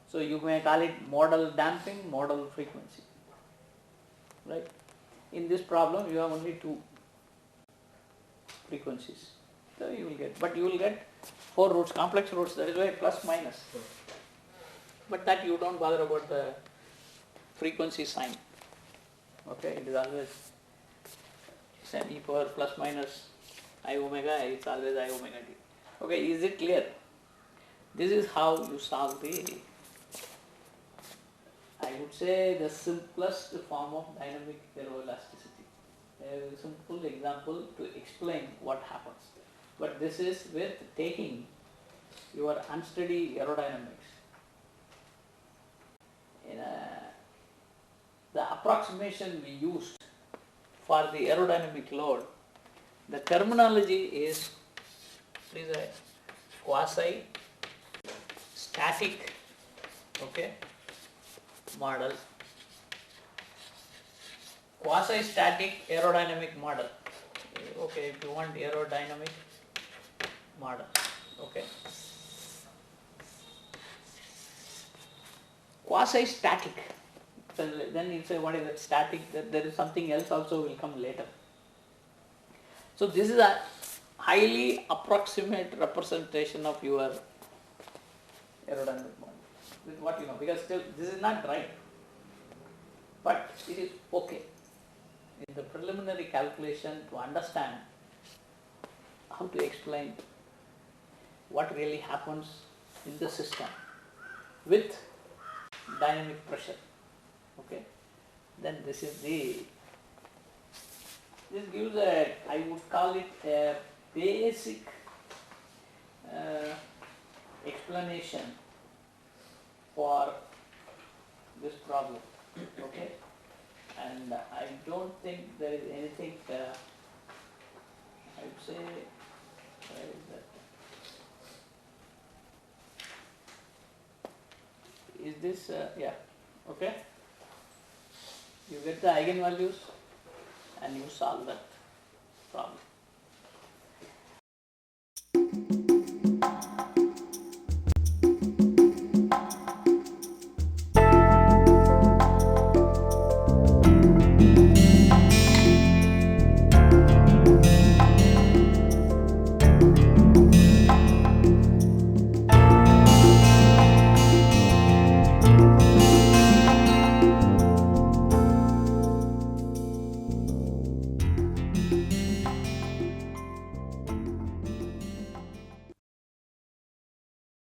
So you may call it modal damping, modal frequency. Right? In this problem you have only two frequencies. So you will get, but you will get 4 roots, complex roots, that is why plus minus. But that you don't bother about the frequency sign. Okay, it is always same e power plus minus I omega, it's always I omega t. Okay, is it clear? This is how you solve the, I would say, the simplest form of dynamic aeroelasticity. A simple example to explain what happens. But this is with taking your unsteady aerodynamics. The approximation we used for the aerodynamic load, the terminology is a quasi static, okay, model, quasi static aerodynamic model. Okay, if you want aerodynamic model, okay, quasi static. Then you say, what is that static? That there is something else also will come later. So this is a highly approximate representation of your aerodynamic model with what you know, because still this is not right, but it is okay in the preliminary calculation to understand how to explain what really happens in the system with dynamic pressure. Okay, then this is this gives a, I would call it a basic explanation for this problem. Okay, and I don't think there is anything I would say, where is that? Is this yeah, okay, you get the eigenvalues and you solve that problem.